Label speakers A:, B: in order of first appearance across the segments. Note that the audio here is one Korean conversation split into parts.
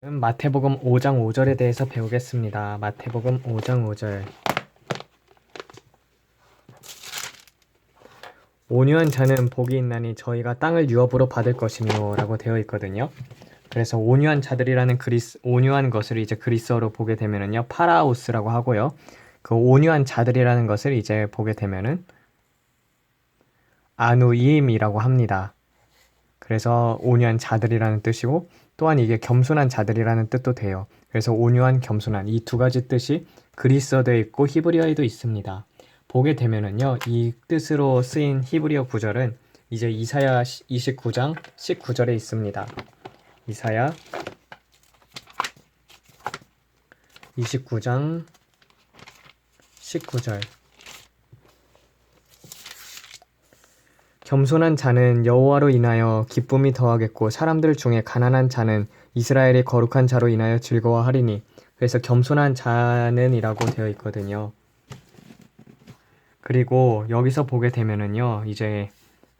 A: 마태복음 5장 5절에 대해서 배우겠습니다. 마태복음 5장 5절. 온유한 자는 복이 있나니 저희가 땅을 유업으로 받을 것이며 라고 되어 있거든요. 그래서 온유한 자들이라는 온유한 것을 이제 그리스어로 보게 되면은요, 파라오스라고 하고요. 그 온유한 자들이라는 것을 이제 보게 되면은 아누임이라고 합니다. 그래서 온유한 자들이라는 뜻이고, 또한 이게 겸손한 자들이라는 뜻도 돼요. 그래서 온유한, 겸손한 이 두 가지 뜻이 그리스어도에 있고 히브리어에도 있습니다. 보게 되면은요, 이 뜻으로 쓰인 히브리어 구절은 이제 이사야 29장 19절에 있습니다. 이사야 29장 19절. 겸손한 자는 여호와로 인하여 기쁨이 더하겠고 사람들 중에 가난한 자는 이스라엘의 거룩한 자로 인하여 즐거워하리니. 그래서 겸손한 자는 이라고 되어 있거든요. 그리고 여기서 보게 되면은요, 이제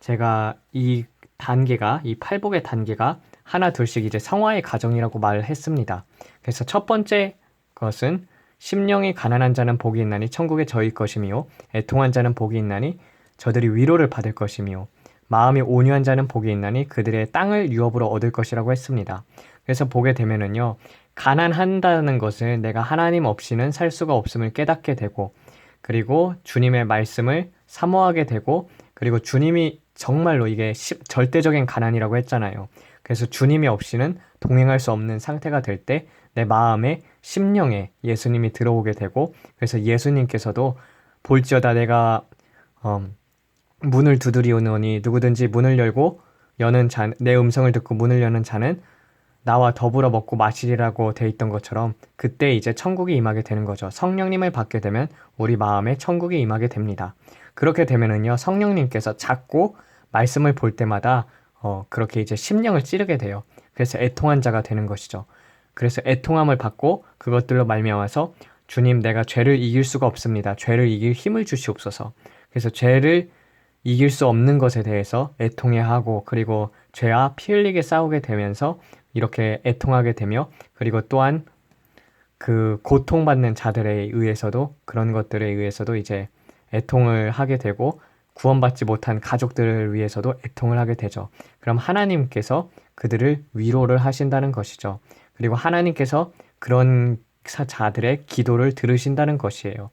A: 제가 이 팔복의 단계가 하나 둘씩 이제 성화의 과정이라고 말을 했습니다. 그래서 첫 번째 것은 심령이 가난한 자는 복이 있나니 천국에 저희 것이며, 애통한 자는 복이 있나니 저들이 위로를 받을 것이며, 마음이 온유한 자는 복이 있나니 그들의 땅을 유업으로 얻을 것이라고 했습니다. 그래서 보게 되면은요, 가난한다는 것은 내가 하나님 없이는 살 수가 없음을 깨닫게 되고, 그리고 주님의 말씀을 사모하게 되고, 그리고 주님이 정말로 이게 절대적인 가난이라고 했잖아요. 그래서 주님이 없이는 동행할 수 없는 상태가 될 때 내 마음에 심령에 예수님이 들어오게 되고, 그래서 예수님께서도 볼지어다 내가 문을 두드리오노니 누구든지 문을 열고 내 음성을 듣고 문을 여는 자는 나와 더불어 먹고 마시리라고 돼 있던 것처럼 그때 이제 천국이 임하게 되는 거죠. 성령님을 받게 되면 우리 마음에 천국이 임하게 됩니다. 그렇게 되면은요, 성령님께서 자꾸 말씀을 볼 때마다 그렇게 이제 심령을 찌르게 돼요. 그래서 애통한 자가 되는 것이죠. 그래서 애통함을 받고 그것들로 말미암아서 주님, 내가 죄를 이길 수가 없습니다. 죄를 이길 힘을 주시옵소서. 그래서 죄를 이길 수 없는 것에 대해서 애통해하고, 그리고 죄와 피 흘리게 싸우게 되면서 이렇게 애통하게 되며, 그리고 또한 그 고통받는 자들에 의해서도, 그런 것들에 의해서도 이제 애통을 하게 되고, 구원받지 못한 가족들을 위해서도 애통을 하게 되죠. 그럼 하나님께서 그들을 위로를 하신다는 것이죠. 그리고 하나님께서 그런 자들의 기도를 들으신다는 것이에요.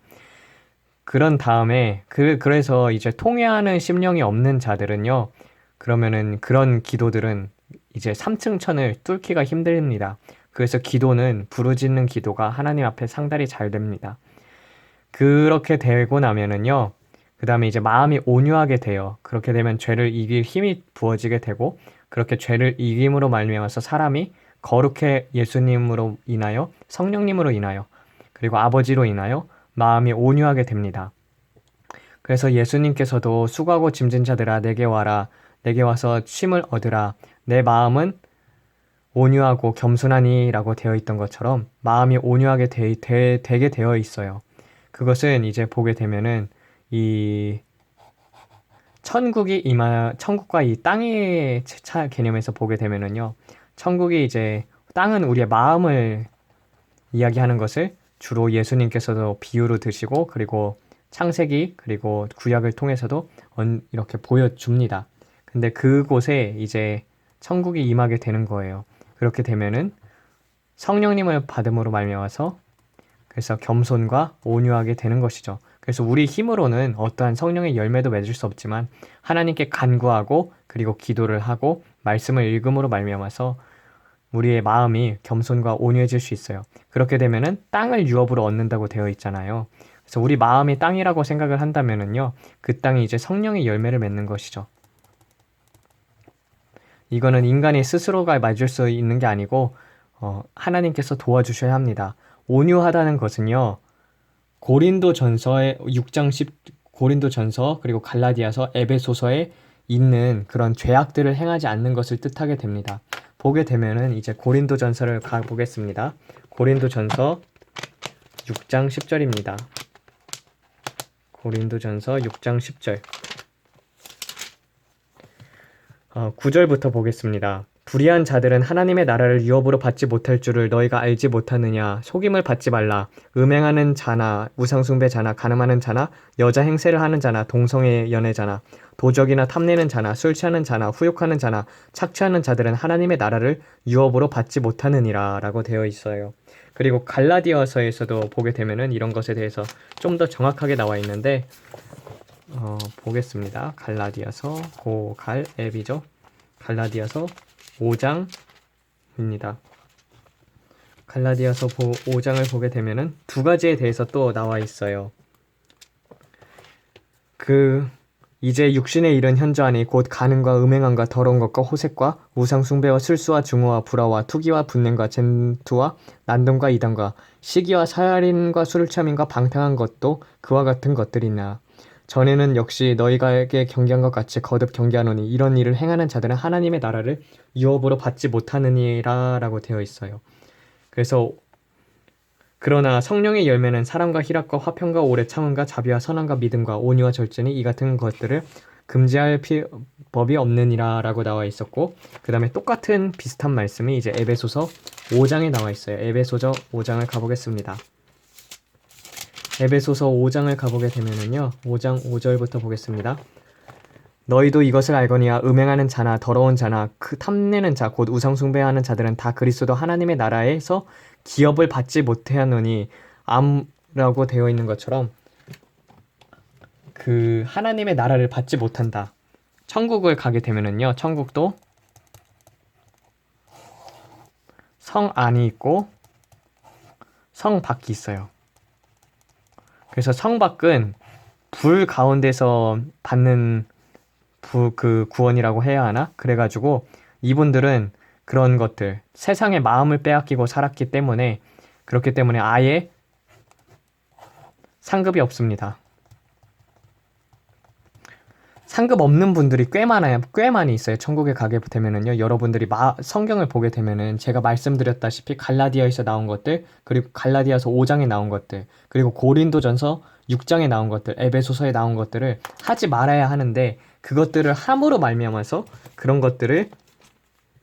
A: 그런 다음에 그래서 이제 통회하는 심령이 없는 자들은요, 그러면은 그런 기도들은 이제 3층 천을 뚫기가 힘듭니다. 그래서 기도는 부르짖는 기도가 하나님 앞에 상달이 잘 됩니다. 그렇게 되고 나면은요, 그 다음에 이제 마음이 온유하게 돼요. 그렇게 되면 죄를 이길 힘이 부어지게 되고, 그렇게 죄를 이김으로 말미암아서 사람이 거룩해 예수님으로 인하여, 성령님으로 인하여, 그리고 아버지로 인하여 마음이 온유하게 됩니다. 그래서 예수님께서도 수고하고 짐진 자들아 내게 와라, 내게 와서 쉼을 얻으라, 내 마음은 온유하고 겸손하니 라고 되어 있던 것처럼 마음이 온유하게 되게 되어 있어요. 그것은 이제 보게 되면은 이 천국과 이 땅의 차 개념에서 보게 되면은요, 천국이 이제 땅은 우리의 마음을 이야기하는 것을 주로 예수님께서도 비유로 드시고, 그리고 창세기 그리고 구약을 통해서도 이렇게 보여줍니다. 근데 그곳에 이제 천국이 임하게 되는 거예요. 그렇게 되면은 성령님을 받음으로 말미암아서 그래서 겸손과 온유하게 되는 것이죠. 그래서 우리 힘으로는 어떠한 성령의 열매도 맺을 수 없지만 하나님께 간구하고, 그리고 기도를 하고 말씀을 읽음으로 말미암아서 우리의 마음이 겸손과 온유해질 수 있어요. 그렇게 되면은 땅을 유업으로 얻는다고 되어 있잖아요. 그래서 우리 마음이 땅이라고 생각을 한다면은요, 그 땅이 이제 성령의 열매를 맺는 것이죠. 이거는 인간이 스스로가 맺을 수 있는 게 아니고 하나님께서 도와주셔야 합니다. 온유하다는 것은요, 고린도전서의 6장 10, 고린도전서 그리고 갈라디아서, 에베소서에 있는 그런 죄악들을 행하지 않는 것을 뜻하게 됩니다. 보게 되면은 이제 고린도전서를 가보겠습니다. 고린도전서 6장 10절입니다. 고린도전서 6장 10절. 9절부터 보겠습니다. 불의한 자들은 하나님의 나라를 유업으로 받지 못할 줄을 너희가 알지 못하느냐. 속임을 받지 말라. 음행하는 자나 우상숭배자나 간음하는 자나 여자 행세를 하는 자나 동성애 연애자나 도적이나 탐내는 자나 술 취하는 자나 후욕하는 자나 착취하는 자들은 하나님의 나라를 유업으로 받지 못하느니라 라고 되어 있어요. 그리고 갈라디아서에서도 보게 되면은 이런 것에 대해서 좀 더 정확하게 나와 있는데 보겠습니다. 갈라디아서 고갈 앱이죠. 갈라디아서 5장입니다. 갈라디아서 5장을 보게 되면은 두 가지에 대해서 또 나와 있어요. 이제 육신에 이른 현저하니 곧 간음과 음행함과 더러운 것과 호색과 우상 숭배와 술수와 증오와 불화와 투기와 분냄과 쟁투와 난동과 이단과 시기와 살인과 술참인과 방탕한 것도 그와 같은 것들이나 전에는 역시 너희가에게 경계한 것 같이 거듭 경계하노니 이런 일을 행하는 자들은 하나님의 나라를 유업으로 받지 못하느니라 라고 되어 있어요. 그래서 그러나 성령의 열매는 사랑과 희락과 화평과 오래 참음과 자비와 선함과 믿음과 온유와 절제니 이 같은 것들을 금지할 법이 없느니라 라고 나와 있었고, 그 다음에 똑같은 비슷한 말씀이 이제 에베소서 5장에 나와 있어요. 에베소서 5장을 가보겠습니다. 에베소서 5장을 가보게 되면은요, 5장 5절부터 보겠습니다. 너희도 이것을 알거니와 음행하는 자나 더러운 자나 탐내는 자 곧 우상숭배하는 자들은 다 그리스도 하나님의 나라에서 기업을 받지 못하노니 암라고 되어 있는 것처럼 그 하나님의 나라를 받지 못한다. 천국을 가게 되면은요, 천국도 성 안이 있고 성 밖이 있어요. 그래서 성 밖은 불 가운데서 받는 그 구원이라고 해야 하나? 그래가지고 이분들은 그런 것들, 세상의 마음을 빼앗기고 살았기 때문에, 그렇기 때문에 아예 상급이 없습니다. 상급 없는 분들이 꽤 많아요. 꽤 많이 있어요. 천국에 가게 되면은요. 여러분들이 성경을 보게 되면은 제가 말씀드렸다시피 갈라디아에서 나온 것들, 그리고 갈라디아서 5장에 나온 것들, 그리고 고린도전서 6장에 나온 것들, 에베소서에 나온 것들을 하지 말아야 하는데, 그것들을 함으로 말미암아서 그런 것들을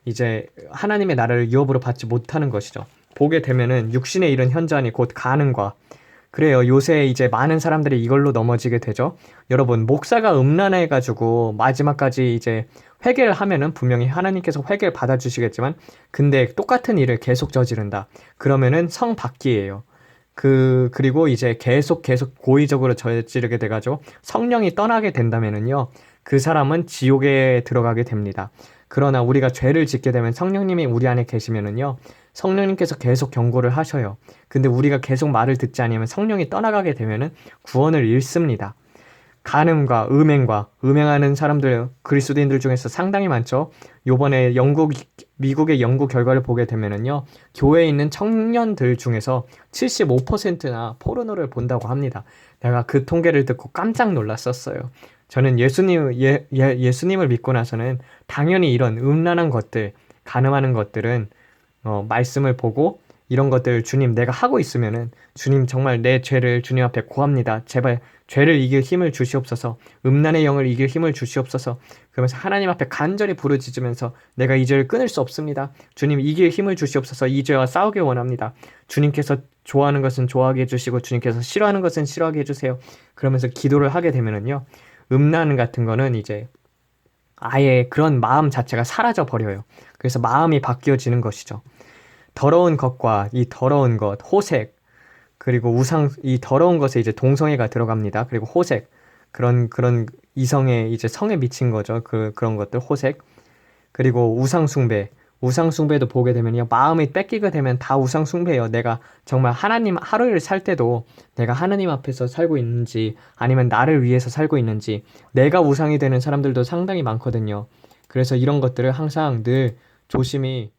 A: 이제 하나님의 나라를 유업으로 받지 못하는 것이죠. 보게 되면은 육신에 이른 현저하니 곧 간음과, 그래요. 요새 이제 많은 사람들이 이걸로 넘어지게 되죠. 여러분, 목사가 음란해가지고 마지막까지 이제 회개를 하면은 분명히 하나님께서 회개를 받아주시겠지만, 근데 똑같은 일을 계속 저지른다. 그러면은 성 밖이에요. 그리고 이제 계속 고의적으로 저지르게 돼가지고 성령이 떠나게 된다면은요, 그 사람은 지옥에 들어가게 됩니다. 그러나 우리가 죄를 짓게 되면 성령님이 우리 안에 계시면은요, 성령님께서 계속 경고를 하셔요. 근데 우리가 계속 말을 듣지 않으면 성령이 떠나가게 되면은 구원을 잃습니다. 간음과 음행하는 사람들, 그리스도인들 중에서 상당히 많죠. 요번에 미국의 연구 결과를 보게 되면은요, 교회에 있는 청년들 중에서 75%나 포르노를 본다고 합니다. 내가 그 통계를 듣고 깜짝 놀랐었어요. 저는 예수님을 믿고 나서는 당연히 이런 음란한 것들, 간음하는 것들은 말씀을 보고 이런 것들 주님 내가 하고 있으면은 주님 정말 내 죄를 주님 앞에 고합니다. 제발 죄를 이길 힘을 주시옵소서. 음란의 영을 이길 힘을 주시옵소서. 그러면서 하나님 앞에 간절히 부르짖으면서 내가 이 죄를 끊을 수 없습니다. 주님 이길 힘을 주시옵소서. 이 죄와 싸우길 원합니다. 주님께서 좋아하는 것은 좋아하게 해주시고 주님께서 싫어하는 것은 싫어하게 해주세요. 그러면서 기도를 하게 되면은요, 음란 같은 거는 이제 아예 그런 마음 자체가 사라져 버려요. 그래서 마음이 바뀌어지는 것이죠. 더러운 것과 이 더러운 것, 호색, 그리고 이 더러운 것에 이제 동성애가 들어갑니다. 그리고 호색, 그런 이성의 이제 성에 미친 거죠. 그런 것들, 호색. 그리고 우상숭배도 보게 되면요, 마음이 뺏기게 되면 다 우상숭배예요. 내가 정말 하나님 하루를 살 때도 내가 하나님 앞에서 살고 있는지, 아니면 나를 위해서 살고 있는지, 내가 우상이 되는 사람들도 상당히 많거든요. 그래서 이런 것들을 항상 늘 조심히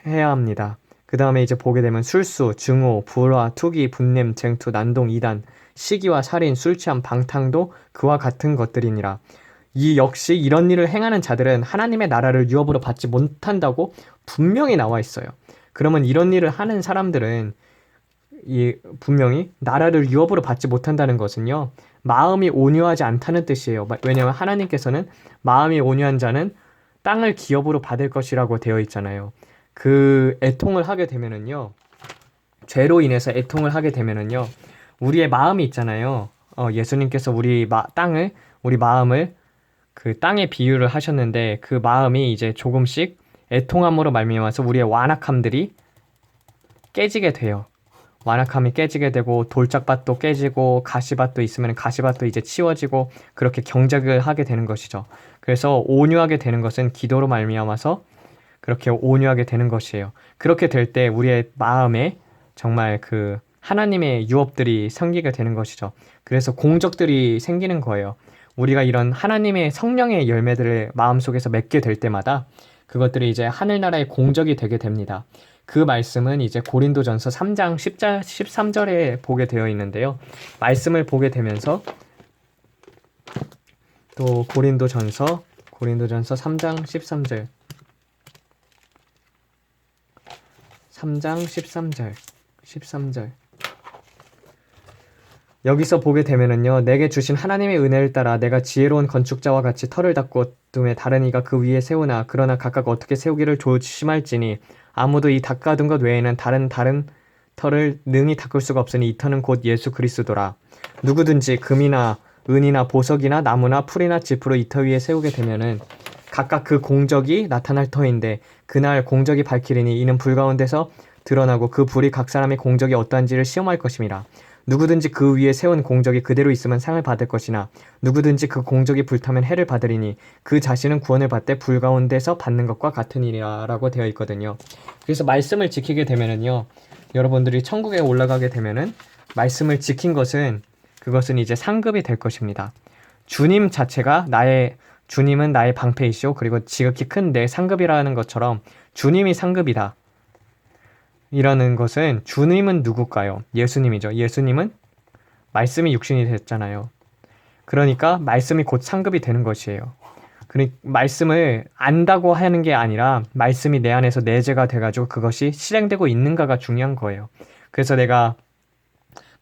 A: 해야 합니다. 그 다음에 이제 보게 되면 술수, 증오, 불화, 투기, 분냄, 쟁투, 난동, 이단, 시기와 살인, 술취함, 방탕도 그와 같은 것들이니라. 이 역시 이런 일을 행하는 자들은 하나님의 나라를 유업으로 받지 못한다고 분명히 나와 있어요. 그러면 이런 일을 하는 사람들은 분명히 나라를 유업으로 받지 못한다는 것은요, 마음이 온유하지 않다는 뜻이에요. 왜냐하면 하나님께서는 마음이 온유한 자는 땅을 기업으로 받을 것이라고 되어 있잖아요. 그 애통을 하게 되면은요, 죄로 인해서 애통을 하게 되면은요, 우리의 마음이 있잖아요. 예수님께서 우리 마음을 그 땅에 비유를 하셨는데 그 마음이 이제 조금씩 애통함으로 말미암아서 우리의 완악함들이 깨지게 돼요. 완악함이 깨지게 되고 돌짝밭도 깨지고 가시밭도 있으면 가시밭도 이제 치워지고 그렇게 경작을 하게 되는 것이죠. 그래서 온유하게 되는 것은 기도로 말미암아서 그렇게 온유하게 되는 것이에요. 그렇게 될 때 우리의 마음에 정말 그 하나님의 유업들이 생기게 되는 것이죠. 그래서 공적들이 생기는 거예요. 우리가 이런 하나님의 성령의 열매들을 마음속에서 맺게 될 때마다 그것들이 이제 하늘나라의 공적이 되게 됩니다. 그 말씀은 이제 고린도전서 3장 10절, 13절에 보게 되어 있는데요. 말씀을 보게 되면서 또 고린도전서 3장 13절 13절 여기서 보게 되면은요, 내게 주신 하나님의 은혜를 따라 내가 지혜로운 건축자와 같이 터를 닦고 둠에 다른 이가 그 위에 세우나 그러나 각각 어떻게 세우기를 조심할지니 아무도 이 닦아둔 것 외에는 다른 터를 능히 닦을 수가 없으니 이 터는 곧 예수 그리스도라. 누구든지 금이나 은이나 보석이나 나무나 풀이나 짚으로 이 터 위에 세우게 되면은 각각 그 공적이 나타날 터인데 그날 공적이 밝히리니 이는 불 가운데서 드러나고 그 불이 각 사람의 공적이 어떠한지를 시험할 것임이라. 누구든지 그 위에 세운 공적이 그대로 있으면 상을 받을 것이나 누구든지 그 공적이 불타면 해를 받으리니 그 자신은 구원을 받되 불 가운데서 받는 것과 같으니라 라고 되어 있거든요. 그래서 말씀을 지키게 되면은요, 여러분들이 천국에 올라가게 되면은 말씀을 지킨 것은 그것은 이제 상급이 될 것입니다. 주님은 나의 방패이시오. 그리고 지극히 큰 내 상급이라는 것처럼 주님이 상급이다. 이라는 것은 주님은 누굴까요? 예수님이죠. 예수님은 말씀이 육신이 됐잖아요. 그러니까 말씀이 곧 상급이 되는 것이에요. 말씀을 안다고 하는 게 아니라 말씀이 내 안에서 내재가 돼가지고 그것이 실행되고 있는가가 중요한 거예요. 그래서 내가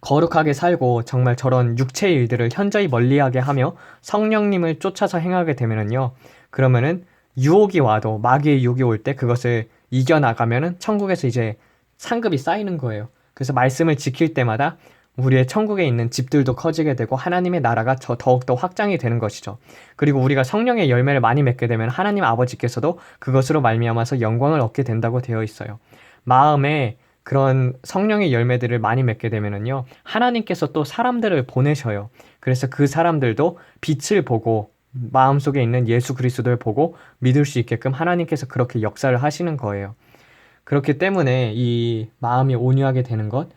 A: 거룩하게 살고 정말 저런 육체의 일들을 현저히 멀리하게 하며 성령님을 쫓아서 행하게 되면은요, 그러면은 유혹이 와도 마귀의 유혹이 올 때 그것을 이겨나가면은 천국에서 이제 상급이 쌓이는 거예요. 그래서 말씀을 지킬 때마다 우리의 천국에 있는 집들도 커지게 되고 하나님의 나라가 더욱더 확장이 되는 것이죠. 그리고 우리가 성령의 열매를 많이 맺게 되면 하나님 아버지께서도 그것으로 말미암아서 영광을 얻게 된다고 되어 있어요. 마음에 그런 성령의 열매들을 많이 맺게 되면은요, 하나님께서 또 사람들을 보내셔요. 그래서 그 사람들도 빛을 보고 마음속에 있는 예수 그리스도를 보고 믿을 수 있게끔 하나님께서 그렇게 역사를 하시는 거예요. 그렇기 때문에 이 마음이 온유하게 되는 것,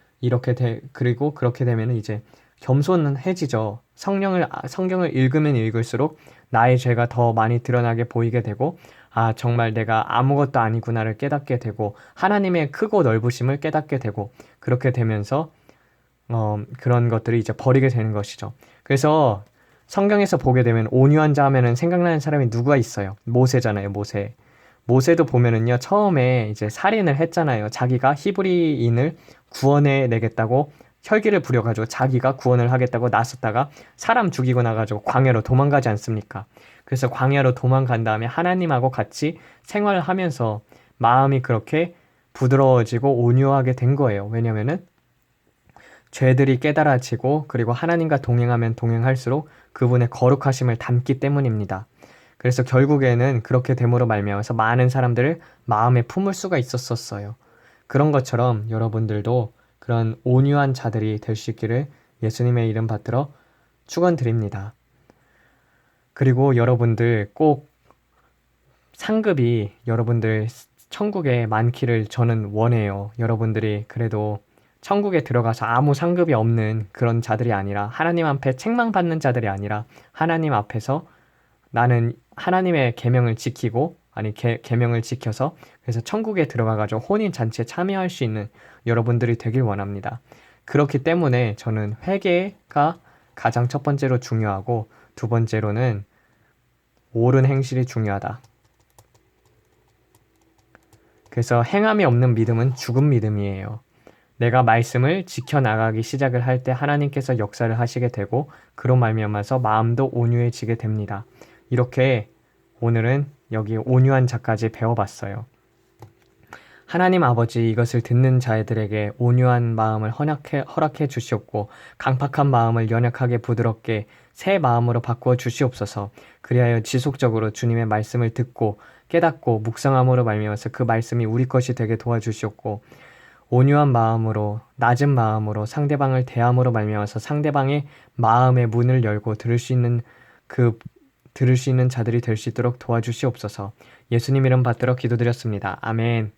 A: 그리고 그렇게 되면 이제 겸손해지죠. 성경을 읽으면 읽을수록 나의 죄가 더 많이 드러나게 보이게 되고, 정말 내가 아무것도 아니구나를 깨닫게 되고, 하나님의 크고 넓으심을 깨닫게 되고, 그렇게 되면서, 그런 것들이 이제 버리게 되는 것이죠. 그래서 성경에서 보게 되면 온유한 자 하면은 생각나는 사람이 누가 있어요? 모세잖아요, 모세. 모세도 보면은요, 처음에 이제 살인을 했잖아요. 자기가 히브리인을 구원해 내겠다고 혈기를 부려가지고 자기가 구원을 하겠다고 나섰다가 사람 죽이고 나가지고 광야로 도망가지 않습니까? 그래서 광야로 도망간 다음에 하나님하고 같이 생활을 하면서 마음이 그렇게 부드러워지고 온유하게 된 거예요. 왜냐면은 죄들이 깨달아지고 그리고 하나님과 동행하면 동행할수록 그분의 거룩하심을 담기 때문입니다. 그래서 결국에는 그렇게 됨으로 말미암아서 많은 사람들을 마음에 품을 수가 있었어요. 그런 것처럼 여러분들도 그런 온유한 자들이 될 수 있기를 예수님의 이름 받들어 축원드립니다. 그리고 여러분들 꼭 상급이 여러분들 천국에 많기를 저는 원해요. 여러분들이 그래도 천국에 들어가서 아무 상급이 없는 그런 자들이 아니라 하나님 앞에 책망받는 자들이 아니라 하나님 앞에서 나는 하나님의 계명을 지키고 계명을 지켜서 그래서 천국에 들어가가지고 혼인 잔치에 참여할 수 있는 여러분들이 되길 원합니다. 그렇기 때문에 저는 회개가 가장 첫 번째로 중요하고 두 번째로는 옳은 행실이 중요하다. 그래서 행함이 없는 믿음은 죽은 믿음이에요. 내가 말씀을 지켜나가기 시작을 할 때 하나님께서 역사를 하시게 되고 그로 말미암아서 마음도 온유해지게 됩니다. 이렇게 오늘은 여기 온유한 자까지 배워봤어요. 하나님 아버지, 이것을 듣는 자들에게 온유한 마음을 허락해 주시옵고 강팍한 마음을 연약하게 부드럽게 새 마음으로 바꾸어 주시옵소서. 그리하여 지속적으로 주님의 말씀을 듣고 깨닫고 묵상함으로 말미암아서 그 말씀이 우리 것이 되게 도와주시옵고 온유한 마음으로 낮은 마음으로 상대방을 대함으로 말미암아서 상대방의 마음의 문을 열고 들을 수 있는 자들이 될 수 있도록 도와주시옵소서. 예수님 이름 받들어 기도드렸습니다. 아멘.